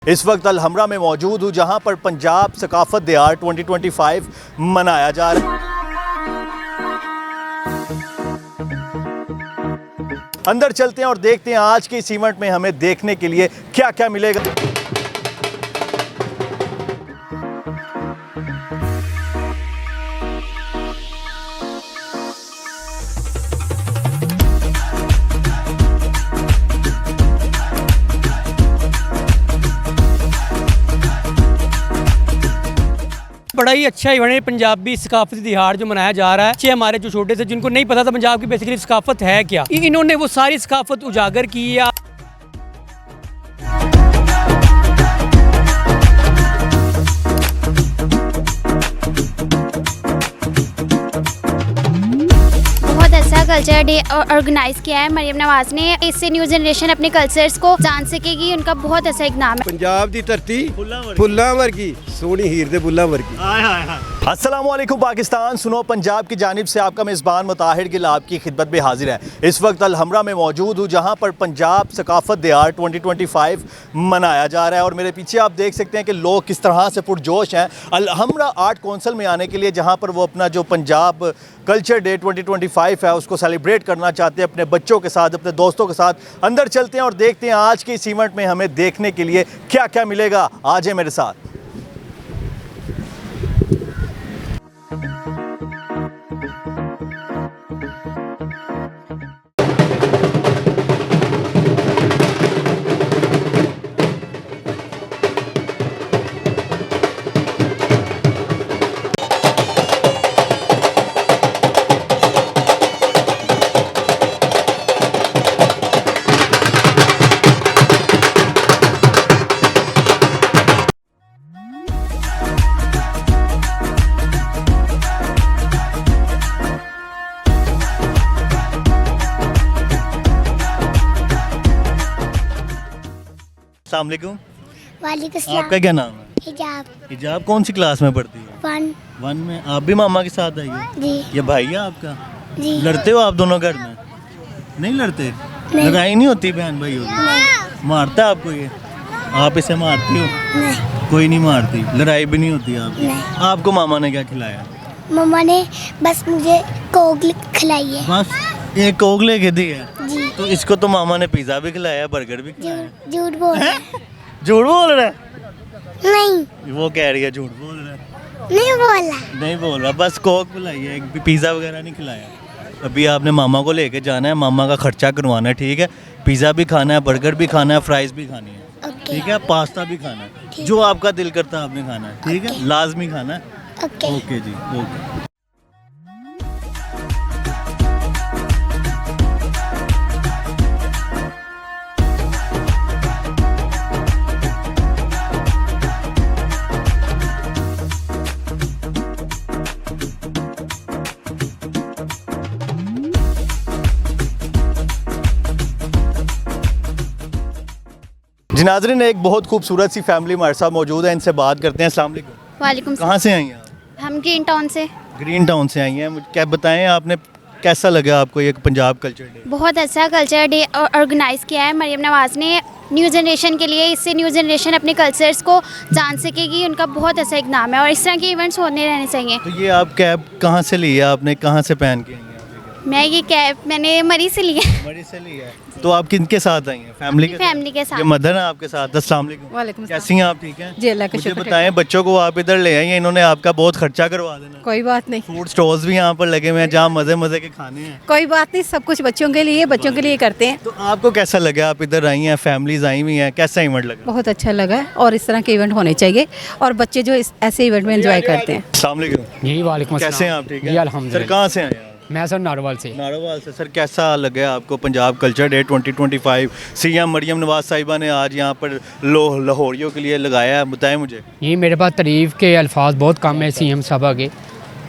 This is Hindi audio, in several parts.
इस वक्त अलहमरा में मौजूद हूँ जहाँ पर पंजाब सकाफत दिहाड़ 2025 मनाया जा रहा है। अंदर चलते हैं और देखते हैं आज के इस इवेंट में हमें देखने के लिए क्या क्या मिलेगा। बड़ा ही अच्छा इवेंट है पंजाबी सकाफती दिहाड़ जो मनाया जा रहा है। बच्चे हमारे जो छोटे थे जिनको नहीं पता था पंजाब की बेसिकली सकाफत है क्या, इन्होंने वो सारी सकाफत उजागर की है। बहुत अच्छा कल्चर डे ऑर्गेनाइज किया है मरियम नवाज ने। इससे न्यू जनरेशन अपने कल्चर्स को जान सकेगी। उनका बहुत अच्छा इकदाम है। पंजाब की धरती फुल्लां वर्गी सोहनी हीर दे बुल्लां वर्गी। अस्सलामुअलैकुम पाकिस्तान, सुनो पंजाब की जानिब से आपका मेज़बान मुताहिर गिल आपकी खिदमत में हाजिर है। इस वक्त अलहमरा में मौजूद हूँ जहाँ पर पंजाब सकाफत दिहाड़ 2025 मनाया जा रहा है और मेरे पीछे आप देख सकते हैं कि लोग किस तरह से पुरजोश हैं अलहमरा आर्ट कौंसिल में आने के लिए, जहाँ पर वो अपना जो पंजाब कल्चर डे 2025 है उसको सेलिब्रेट करना चाहते हैं अपने बच्चों के साथ, अपने दोस्तों के साथ। अंदर चलते हैं और देखते हैं आज के इस इवेंट में हमें देखने के लिए क्या क्या मिलेगा। आज है मेरे साथ। अस्सलाम वालेकुम। वालेकुम सलाम। आपका क्या नाम है? हिजाब हिजाब कौन सी क्लास में पढ़ती है? वन में। आप भी मामा के साथ आई हो? जी ये भाई है आपका? जी। लड़ते हो आप दोनों घर में? नहीं लड़ते? नहीं। लड़ाई नहीं होती बहन भाइयों की? मारता है आपको ये? आप इसे मारती हो? नहीं कोई नहीं मारती, लड़ाई भी नहीं होती आपकी? नहीं। आपको मामा ने क्या खिलाया? मम्मा ने बस मुझे कोक खिलाई है। बस एक कोक लेके दी है? जी। तो इसको तो मामा ने पिज़्ज़ा भी खिलाया, बर्गर भी खिलाया। झूठ बोल रहा है। झूठ बोल रहा है? नहीं वो कह रही है झूठ बोल रहा है। नहीं बोला। नहीं बोल रहा, बस कोक पिलाई है, पिज़्ज़ा वगैरह नहीं खिलाया। अभी आपने मामा को लेके जाना है, मामा का खर्चा करवाना है, ठीक है? पिज़्ज़ा भी खाना है, बर्गर भी खाना है, फ्राइज़ भी खानी है, ओके ठीक है? पास्ता भी खाना है, जो आपका दिल करता है आपने खाना है, ठीक है? लाजमी खाना है। ओके। ओके जी, ओके। जी नाज़रीन, एक बहुत खूबसूरत सी फैमिली हमारे साथ मौजूद है, इनसे बात करते हैं। अस्सलाम वालेकुम। वालेकुम कहाँ से आई हैं आप? हम ग्रीन टाउन से। ग्रीन टाउन से आई हैं। मुझे क्या बताएं, आपने कैसा लगा आपको ये पंजाब कल्चर डे? बहुत अच्छा कल्चर डे ऑर्गेनाइज किया है मरियम नवाज ने न्यू जनरेशन के लिए। इससे न्यू जनरेशन अपने कल्चर्स को जान सकेगी। उनका बहुत अच्छा इकदाम है और इस तरह के इवेंट्स होने रहने चाहिए। तो ये आप कैब कहाँ से ली है आपने, कहाँ से पहन के आई हैं? मैं ये कैब मैंने मरी से ली है। मरी से ली है। तो आप किनके साथ आई हैं? फैमिली के फैमिली के साथ। ये मदर है आपके साथ? अस्सलाम वालेकुम। वालेकुम सलाम। कैसी हैं आप? ठीक हैं जी, अल्लाह का मुझे शुक्र है। बताएं, बच्चों को आप इधर ले आई हैं, इन्होंने आपका बहुत खर्चा करवा देना। कोई बात नहीं, फूड स्टॉल्स भी यहाँ पर लगे हुए हैं जहाँ मज़े मज़े के खाने हैं। कोई बात नहीं, सब कुछ बच्चों के लिए, बच्चों के लिए करते हैं। तो आपको कैसा लगा? आप इधर आई हैं, फैमिलीज आई हुई हैं, कैसा इवेंट लगा? बहुत अच्छा लगा और इस तरह के इवेंट होने चाहिए और बच्चे जो ऐसे इवेंट में एंजॉय करते हैं। अस्सलाम वालेकुम। जी वालेकुम कैसे हैं आप? ठीक है जी अल्हम्दुलिल्लाह। सर कहाँ से आए हैं आप? मैं सर नारोवाल से। नारोवाल से। सर कैसा लगा आपको Punjab culture day 2025? CM Maryam Nawaz sahiba ने आज यहाँ पर लाहौरियों के लिए लगाया है, बताएं मुझे। ये मेरे पास तारीफ़ के अल्फाज बहुत कम है सीएम साहबा के।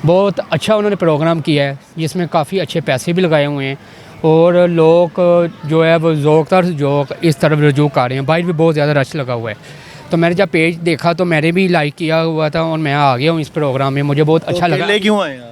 बहुत अच्छा उन्होंने प्रोग्राम किया है जिसमें काफ़ी अच्छे पैसे भी लगाए हुए हैं और लोग जो है वो ज़ोक इस तरफ रजू कर रहे हैं। बाहर भी बहुत ज़्यादा रश लगा हुआ है। तो मैंने जब पेज देखा तो मैंने भी लाइक किया हुआ था और मैं आ गया हूँ इस प्रोग्राम में, मुझे बहुत अच्छा लगा। क्यों आए आप?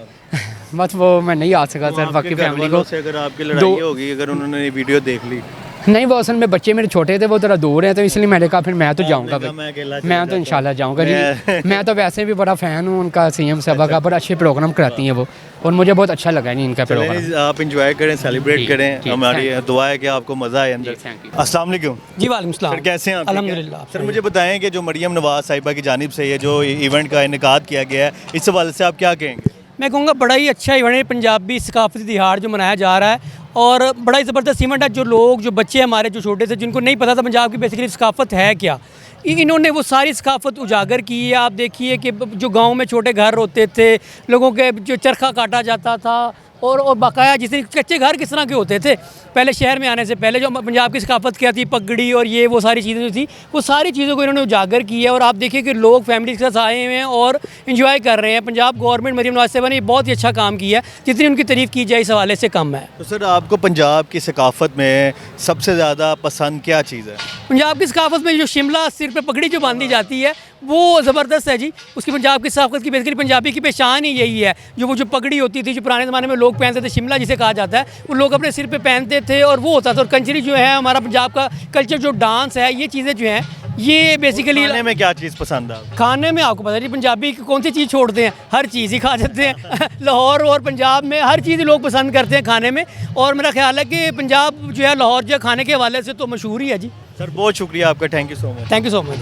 बस वो मैं नहीं आ सका सर, बाकी फैमिली को से अगर आपकी लड़ाई होगी, अगर उन्होंने वीडियो देख ली नहीं, वो असल में बच्चे मेरे छोटे थे, वो ज़रा दूर हैं, तो इसलिए मैंने कहा फिर मैं तो जाऊँगा मैंने कहा मैं अकेला भाई, चला मैं तो जाता इंशाल्लाह जाऊँगा जी। मैं- मैं तो वैसे भी बड़ा फ़ैन हूँ उनका, सीएम साहबा का, बड़ा अच्छे प्रोग्राम कराती हैं वो, और मुझे बहुत अच्छा लगा नहीं इनका चलें प्रोग्राम। जी, आप इंजॉय करें, सेलिब्रेट जी, करें, जी, हमारी thank दुआ है कि आपको मज़ा आए अंदर। जी, thank you। अस्सलाम वालेकुम जी वालेकुम सलाम। सर, कैसे हैं आप? ठीक हैं? अल्हम्दुलिल्लाह। सर मुझे बताएं कि जो मरियम नवाज़ साहिबा की जानिब से ये जो इवेंट का इनेकाद किया गया है, इस हवाले से आप क्या कहेंगे? मैं कहूँगा बड़ा ही अच्छा इवेंट है, पंजाबी सकाफती तिहाड़ जो मनाया जा रहा है, और बड़ा ही ज़बरदस्त इवेंट है। जो लोग, जो बच्चे हमारे जो छोटे से, जिनको नहीं पता था पंजाब की बेसिकली सकाफत है क्या, इन्होंने वो सारी सकाफत उजागर की है। आप देखिए कि जो गांव में छोटे घर होते थे, लोगों के जो चरखा काटा जाता था, और बाकाया जिसे कच्चे घर किस तरह के होते थे पहले शहर में आने से पहले, जो पंजाब की सकाफत क्या थी, पगड़ी और ये वो सारी चीज़ें जो थी, वो सारी चीज़ों को इन्होंने उजागर की है। और आप देखिए कि लोग फैमिली के साथ आए हुए हैं और इन्जॉय कर रहे हैं। पंजाब गवर्नमेंट, मरियम नवाज़ साहिबा ने बहुत ही अच्छा काम किया है, जितनी उनकी तारीफ़ की जाए इस हवाले से कम है। तो सर आपको पंजाब की सकाफत में सबसे ज़्यादा पसंद क्या चीज़ है? पंजाब की सकाफत में जो शिमला सिर पे पगड़ी जो बांधी जाती है वो ज़बरदस्त है जी। उसकी पंजाब की सकाफत की बेसिकली पंजाबी की पहचान ही यही है। वो जो पगड़ी होती थी, जो पुराने ज़माने में लोग पहनते थे, शिमला जिसे कहा जाता है, वो लोग अपने सिर पे पहनते थे और वो होता था। और कंचरी जो है हमारा पंजाब का कल्चर, जो डांस है, ये चीज़ें जो हैं ये बेसिकली। खाने में क्या चीज़ पसंद है आपको? खाने में आपको पता नहीं पंजाबी कौन सी चीज़ छोड़ते हैं, हर चीज़ ही खा जाते हैं। लाहौर और पंजाब में हर चीज़ लोग पसंद करते हैं खाने में, और मेरा ख्याल है कि पंजाब जो है लाहौर जो है खाने के हवाले से तो मशहूर ही है जी। सर बहुत शुक्रिया आपका, thank you so much. Thank you so much.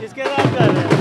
इसके साथ कर रहे हैं।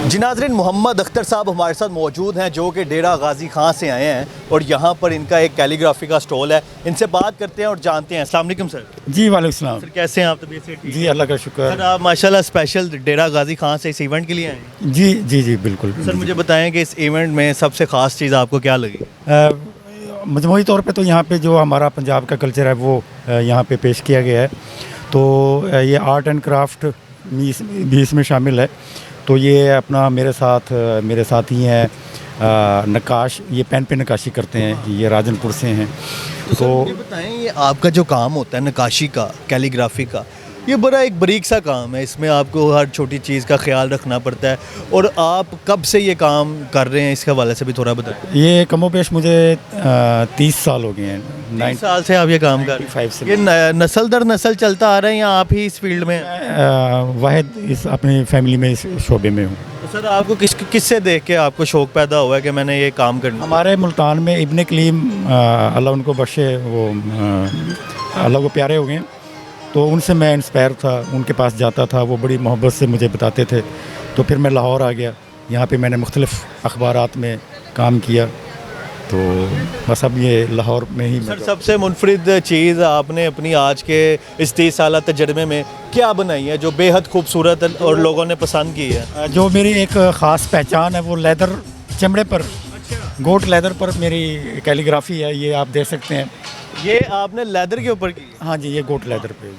जी नाज़रीन, मोहम्मद अख्तर साहब हमारे साथ मौजूद हैं, जो कि डेरा गाजी खां से आए हैं और यहाँ पर इनका एक कैलीग्राफी का स्टॉल है। इनसे बात करते हैं और जानते हैं। अस्सलाम वालेकुम सर। जी वालेकुम सलाम। सर कैसे हैं आप? तबीयत से ठीक? जी अल्लाह का शुक्र। सर आप माशाल्लाह स्पेशल डेरा गाजी खां से इस इवेंट के लिए आए हैं। जी जी जी बिल्कुल। सर मुझे बताएं कि इस इवेंट में सबसे ख़ास चीज़ आपको क्या लगी? मजमूई तौर पे तो यहाँ पे जो हमारा पंजाब का कल्चर है वो यहाँ पे पेश किया गया है। तो ये आर्ट एंड क्राफ्ट भी इसमें शामिल है। तो ये अपना मेरे साथ ही हैं नक्काश, ये पेन पे नक्काशी करते हैं, ये राजनपुर से हैं। तो मुझे बताएं, ये आपका जो काम होता है नक्काशी का, कैलीग्राफी का, ये बड़ा एक बारीक सा काम है। इसमें आपको हर छोटी चीज़ का ख्याल रखना पड़ता है। और आप कब से ये काम कर रहे हैं, इसके हवाले से भी थोड़ा बताएं। ये कमोपेश मुझे 30 साल हो गए हैं। 9 साल से आप ये काम कर रहे 95 से हैं। ये नस्ल दर नस्ल चलता आ रहा है या आप ही इस फील्ड में? वाहिद इस अपनी फैमिली में इस शोबे में हूँ। तो सर आपको किससे देख के आपको शौक़ पैदा हुआ है कि मैंने ये काम करना? हमारे मुल्तान में इब्ने कलीम अल्लाह उनको बख्शे, वो अल्लाह को प्यारे हो गए, तो उनसे मैं इंस्पायर था, उनके पास जाता था, वो बड़ी मोहब्बत से मुझे बताते थे। तो फिर मैं लाहौर आ गया, यहाँ पे मैंने मुख्तलिफ़ अखबारात में काम किया। तो बस अब ये लाहौर में ही। सर सबसे मुनफरिद चीज़ आपने अपनी आज के इस 30 साल तजर्बे में क्या बनाई है जो बेहद खूबसूरत और लोगों ने पसंद की है? जो मेरी एक ख़ास पहचान है वो लेदर, चमड़े पर, गोट लेदर पर मेरी कैलीग्राफी है। ये आप देख सकते हैं। ये आपने लेदर के ऊपर की? हाँ जी, ये गोट लेदर पे।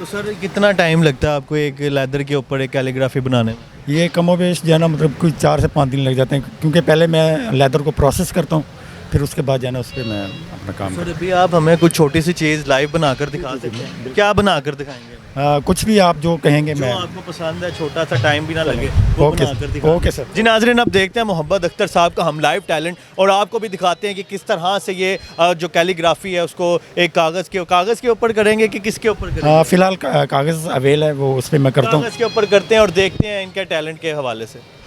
तो सर कितना टाइम लगता है आपको एक लेदर के ऊपर एक कैलीग्राफी बनाने में? ये कमोबेश जो है ना मतलब कुछ 4 से 5 दिन लग जाते हैं, क्योंकि पहले मैं लेदर को प्रोसेस करता हूँ, फिर उसके बाद जो है ना उस पर मैं अपना काम सर अभी आप हमें कुछ छोटी सी चीज़ लाइव बनाकर दिखा सकते हैं? क्या बनाकर दिखाएंगे? कुछ भी आप जो कहेंगे जो मैं। आपको पसंद है, छोटा सा टाइम भी ना लगे, वो ओके बनाकर सर, दिखाएंगे। Okay sir. जी नाज़रीन, अब देखते हैं मोहम्मद अख्तर साहब का हम लाइव टैलेंट, और आपको भी दिखाते हैं कि किस तरह से ये जो कैलीग्राफी है उसको एक कागज़ के ऊपर करेंगे कि किसके ऊपर करेंगे? फ़िलहाल कागज़ अवेल है, वो उस पर मैं करता हूँ। कागज़ के ऊपर करते हैं और देखते हैं इनके टैलेंट के हवाले से।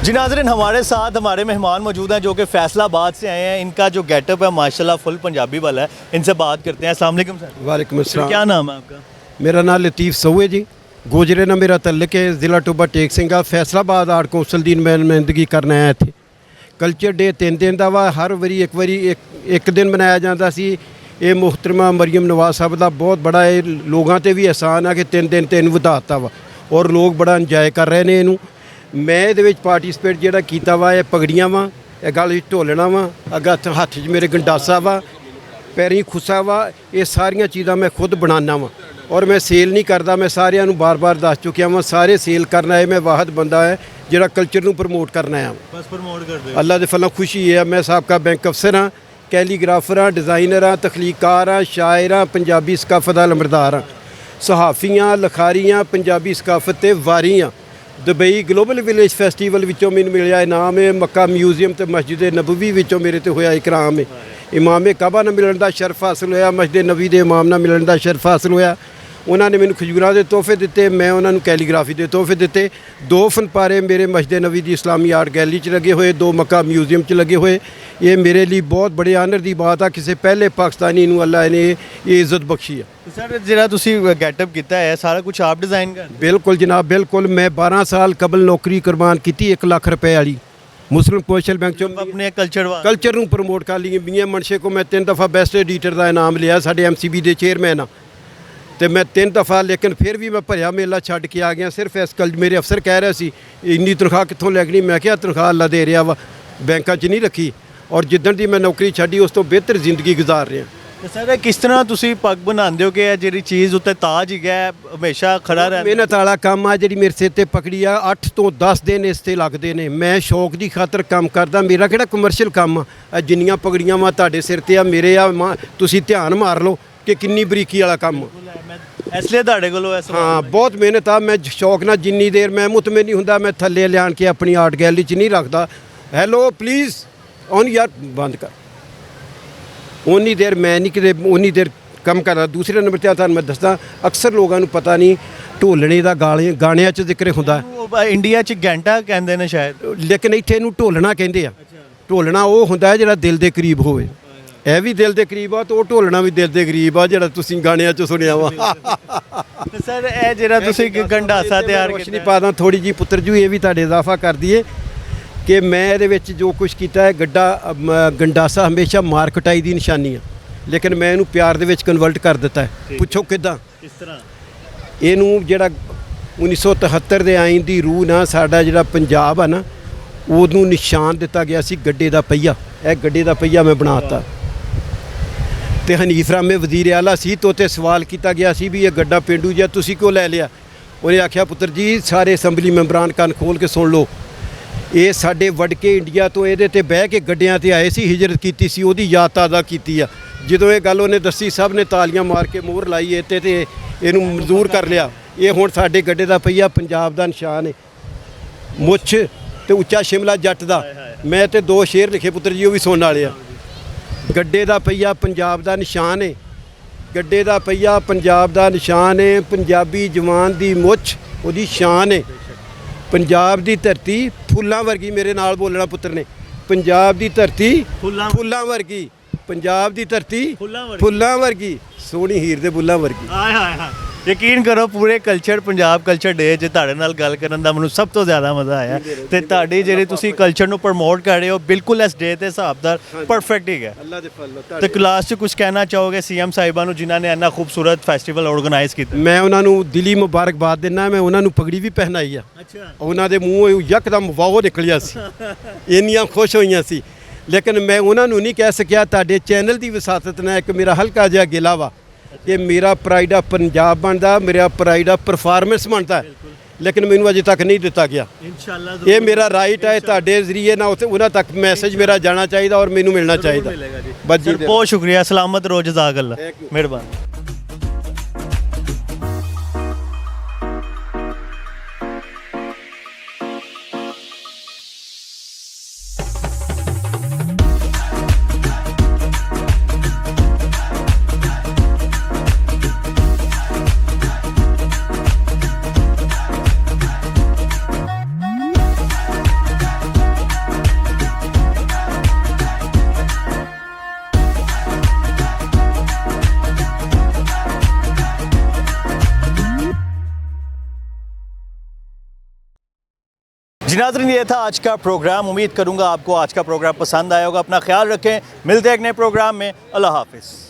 जी नाज़रीन, हमारे साथ हमारे मेहमान मौजूद हैं जो कि फैसलाबाद से आए हैं। इनका जो गेटअप है माशाल्लाह फुल पंजाबी वाला है। इनसे बात करते हैं। अस्सलाम वालेकुम सर। वालेकुम अस्सलाम। क्या नाम है आपका? मेरा नाम लतीफ़ सऊए जी, गोजरे ना मेरा तल्लक है, ज़िला टोबा टेक सिंह फैसलाबाद आर्ट कौंसल दी नुमाइंदगी करना है इत्थे। कल्चर डे 3 दिन ਦਾ ਵਾ, हर वारी एक दिन मनाया जाता सी। ये मुहतरमा मरियम नवाज साहब का बहुत बड़ा ये लोगों ते भी एहसान है कि 3 दिन ते इहनूं ਵਧਾਤਾ ਵਾ, और लोग बड़ा इंजॉय कर रहे हैं इनू। मैं ये पार्टिसिपेट जोड़ा किया वा, ये पगड़ियाँ वा, ये गल ढोलना वा, अगर हत्थ च मेरे गंडासा वा, पैरी खुसा वा, ये सारिया चीज़ां मैं खुद बनाना वा, और मैं सेल नहीं करता। मैं सारिਆਂ ਨੂੰ बार-बार दस चुकिया वा, सारे सेल करना है। मैं वाहद बंदा है जोड़ा कल्चर ਨੂੰ प्रमोट करना है। बस प्रमोट कर दे। अल्लाह के फलों खुशी है। मैं साबका बैंक अफसर हाँ, कैलीग्राफर हाँ, डिज़ाइनर हाँ, तखलीकार हाँ, शायर हाँ, पंजाबी सकाफत का लंबरदार हाँ, सहाफ़ी हाँ, लिखारी हाँ, पंजाबी सकाफत ते वारी हाँ। दुबई ग्लोबल विलेज फैसटीवल विचों मैनूं मिलिया इनाम है। मक्का म्यूजियम ते मस्जिद नबवी विचों मेरे ते होया इकराम है। इमाम काबा नाल मिलण दा शरफ हासिल होया, मस्जिद नबी दे इमाम नाल मिलण दा शरफ हासिल होया। उन्होंने मैनूं खजूरां दे तोहफे दिते, मैं उन्होंने कैलीग्राफी दे तोहफे दिते। 2 फनपारे मेरे मस्जिद नबी दी इस्लामी आर्ट गैलरी च लगे हुए, 2 मक्का म्यूजियम च लगे हुए। ये मेरे लिए बहुत बड़े आनर की बात है, किसी पहले पाकिस्तानी नूं अल्लाह ने ये इज्जत बख्शी है। तो सर जिहड़ा तुसी गेटअप किया है सारा कुछ आप डिज़ाइन कर? बिल्कुल जनाब, बिल्कुल। मैं 12 साल कबल नौकरी कुर्बान की 1 लाख रुपए वाली मुस्लिम कमर्शियल बैंक चो अपने कल्चर नूं प्रमोट कर ली। मियां मनशे को मैं 3 दफ़ा बेस्ट एडिटर का इनाम लिया, साडे MCB के चेयरमैन हाँ, तो मैं 3 दफ़ा, लेकिन फिर भी मैं भरिया मेला छड्ड के आ गया। सिर्फ इस कल मेरे अफसर कह रहे सी इन्नी तनख्वाह कित्थों लगनी, मैं क्या तनख्वाह अल्लाह दे रहा वा, बैंकों च नहीं रखी। और जिद्दण दी मैं नौकरी छड्डी उस तो बेहतर जिंदगी गुजार रहा। तो सर किस तरह तुसी पग बनाते हो कि जी चीज़ उत्ते ताज ही गया हमेशा खड़ा रह? मेहनत वाला काम आ, जी मेरे सिर ते पकड़ी आ, 8 तो 10 दिन इस ते लगते हैं। मैं शौक की खातर काम करदा, मेरा किहड़ा कमर्शियल काम आ। जिन्नियां पगड़ियां वा तुहाडे सिर ते आ, मेरे आ, तुसी ध्यान मार लो कि किन्नी बरीकी वाला काम आ। इसलिए तुहाडे कोलों हाँ, बहुत मेहनत आ। मैं शौक ना जिन्नी देर मैं मुतमिन नहीं हुंदा, मैं थल्ले लियान के अपनी आर्ट गैलरी च नहीं रखता। हैलो प्लीज़ ऑन यार बंद कर, उन्नी देर मैं नहीं कि उन्नी देर कम करना। दूसरे नंबर ते तुहानूं मैं दसदा, अक्सर लोगों को पता नहीं ढोलने का गाणियां च जिक्र हुंदा। इंडिया च घंटा कहंदे ने शायद, लेकिन इत्थे इहनूं ढोलना कहंदे आ। ढोलना वो हुंदा है जिहड़ा दिल दे करीब होवे। यह भी दिल के करीब आ, तो ढोलना भी दिल के करीब आ जिहड़ा तुसीं गाणियां च सुनिया वा। तो सर ये जिहड़ा तुसीं गंडासा तैयार रोशनी पा दा थोड़ी जी पुत्र जी, ये भी तुहाडे इजाफा कर दईए कि मैं ये विच जो कुछ किया है, गंडासा हमेशा मार कटाई की निशानी है, लेकिन मैं इनू प्यार दे विच कन्वर्ट कर दिता है। पुछो किदां? किस तरह? इनू जिहड़ा 1973 के आइन की रूह ना साडा जिहड़ा पंजाब है ना, उदू निशान दिता गया सी गड्डे का पहिया। यह गड्डे का पहिया मैं बनाता। ਤੇ ਹਨੀਫ ਰਾਮੇ ਵਜ਼ੀਰ ਆਲਾ ਸੀ ਤੋਂ ਤੇ ਸਵਾਲ ਕੀਤਾ ਗਿਆ ਸੀ ਵੀ ਇਹ ਗੱਡਾ ਪੇਂਡੂ ਜਿਹਾ ਤੁਸੀਂ ਕਿਉਂ ਲੈ ਲਿਆ। ਉਹਨੇ ਆਖਿਆ ਪੁੱਤਰ ਜੀ ਸਾਰੇ ਅਸੈਂਬਲੀ ਮੈਂਬਰਾਂ ਕੰਨ ਖੋਲ ਕੇ ਸੁਣ ਲਓ, ਇਹ ਸਾਡੇ ਵੜ ਕੇ ਇੰਡੀਆ ਤੋਂ ਇਹਦੇ ਤੇ ਬਹਿ ਕੇ ਗੱਡਿਆਂ ਤੇ ਆਏ ਸੀ, ਹਿਜਰਤ ਕੀਤੀ ਸੀ, ਉਹਦੀ ਯਾਦ ਤਾਜ਼ਾ ਕੀਤੀ ਆ। ਜਦੋਂ ਇਹ ਗੱਲ ਉਹਨੇ ਦੱਸੀ ਸਭ ਨੇ ਤਾਲੀਆਂ ਮਾਰ ਕੇ ਮੋਹਰ ਲਾਈ ਇਹ ਤੇ ਇਹਨੂੰ ਮਨਜ਼ੂਰ ਕਰ ਲਿਆ। ਇਹ ਹੁਣ ਸਾਡੇ ਗੱਡੇ ਦਾ ਪਈਆ ਪੰਜਾਬ ਦਾ ਨਿਸ਼ਾਨ ਹੈ, ਮੁੱਛ ਤੇ ਉੱਚਾ ਸ਼ਿਮਲਾ ਜੱਟ ਦਾ। ਮੈਂ ਤੇ 2 ਸ਼ੇਰ ਲਿਖੇ ਪੁੱਤਰ ਜੀ, ਉਹ ਵੀ ਸੁਣਨ ਵਾਲੇ ਆ। ਗੱਡੇ ਦਾ ਪਈਆ ਪੰਜਾਬ ਦਾ ਨਿਸ਼ਾਨ ਹੈ, ਗੱਡੇ ਦਾ ਪਈਆ ਪੰਜਾਬ ਦਾ ਨਿਸ਼ਾਨ ਹੈ, ਪੰਜਾਬੀ ਜਵਾਨ ਦੀ ਮੁੱਛ ਉਹਦੀ ਸ਼ਾਨ ਹੈ। ਪੰਜਾਬ ਦੀ ਧਰਤੀ ਫੁੱਲਾਂ ਵਰਗੀ, ਮੇਰੇ ਨਾਲ ਬੋਲਣਾ ਪੁੱਤਰ ਨੇ, ਪੰਜਾਬ ਦੀ ਧਰਤੀ ਫੁੱਲਾਂ ਵਰਗੀ, ਪੰਜਾਬ ਦੀ ਧਰਤੀ ਫੁੱਲਾਂ ਵਰਗੀ, ਸੋਹਣੀ ਹੀਰ ਦੇ ਬੁੱਲਾਂ ਵਰਗੀ। ਹਾਏ ਹਾਏ ਹਾਏ, ਯਕੀਨ ਕਰੋ ਪੂਰੇ ਕਲਚਰ ਪੰਜਾਬ ਕਲਚਰ ਡੇ 'ਚ ਤੁਹਾਡੇ ਨਾਲ ਗੱਲ ਕਰਨ ਦਾ ਮੈਨੂੰ ਸਭ ਤੋਂ ਜ਼ਿਆਦਾ ਮਜ਼ਾ ਆਇਆ ਤੇ ਤੁਹਾਡੀ ਜਿਹੜੀ ਤੁਸੀਂ ਕਲਚਰ ਨੂੰ ਪ੍ਰਮੋਟ ਕਰ ਰਹੇ ਹੋ ਬਿਲਕੁਲ ਇਸ ਡੇ ਦੇ ਹਿਸਾਬ ਨਾਲ ਪਰਫੈਕਟ ਹੀ ਹੈ। ਅੱਲਾ ਦੇ ਫਜ਼ਲ ਤੇ ਕਲਾਸ 'ਚ ਕੁਝ ਕਹਿਣਾ ਚਾਹੋਗੇ ਸੀਐਮ ਸਾਹਿਬਾਂ ਨੂੰ ਜਿਨ੍ਹਾਂ ਨੇ ਇੰਨਾ ਖੂਬਸੂਰਤ ਫੈਸਟੀਵਲ ਆਰਗੇਨਾਈਜ਼ ਕੀਤਾ? ਮੈਂ ਉਹਨਾਂ ਨੂੰ ਦਿਲੀ ਮੁਬਾਰਕਬਾਦ ਦਿੰਦਾ। ਮੈਂ ਉਹਨਾਂ ਨੂੰ ਪਗੜੀ ਵੀ ਪਹਿਨਾਈ ਆ। ਅੱਛਾ, ਉਹਨਾਂ ਦੇ ਮੂੰਹੋਂ ਯਕਦਮ ਵਾਹ ਨਿਕਲਿਆ ਸੀ, ਇੰਨੀਆਂ ਖੁਸ਼ ਹੋਈਆਂ ਸੀ। ਲੇਕਿਨ ਮੈਂ ਉਹਨਾਂ ਨੂੰ ਨਹੀਂ ਕਹਿ ਸਕਿਆ। ਤੁਹਾਡੇ ਚੈਨਲ ਦੀ ਵਿਸਾਤਤ ਨਾਲ ਇੱਕ ਮੇਰਾ ਹਲਕਾ ਜਿਹਾ ਗਿਲਾ ਵਾ ਕਿ ਮੇਰਾ ਪ੍ਰਾਈਡ ਆਫ ਪੰਜਾਬ ਬਣਦਾ, ਮੇਰਾ ਪ੍ਰਾਈਡ ਆਫ ਪਰਫਾਰਮੈਂਸ ਬਣਦਾ, ਲੇਕਿਨ ਮੈਨੂੰ ਅਜੇ ਤੱਕ ਨਹੀਂ ਦਿੱਤਾ ਗਿਆ। ਇਨਸ਼ਾਅੱਲਾ ਇਹ ਮੇਰਾ ਰਾਈਟ ਹੈ, ਤੁਹਾਡੇ ਜ਼ਰੀਏ ਨਾਲ ਉੱਥੇ ਉਹਨਾਂ ਤੱਕ ਮੈਸੇਜ ਮੇਰਾ ਜਾਣਾ ਚਾਹੀਦਾ ਔਰ ਮੈਨੂੰ ਮਿਲਣਾ ਚਾਹੀਦਾ। ਬਸ ਜੀ, ਬਹੁਤ ਸ਼ੁਕਰੀਆ, ਸਲਾਮਤ ਰੋ, ਜਜ਼ਾਕ ਅੱਲਾ, ਮਿਹਰਬਾਨੀ। जी नाज़रीन, ये था आज का प्रोग्राम। उम्मीद करूंगा आपको आज का प्रोग्राम पसंद आया होगा। अपना ख्याल रखें, मिलते हैं एक नए प्रोग्राम में। अल्लाह हाफिज़।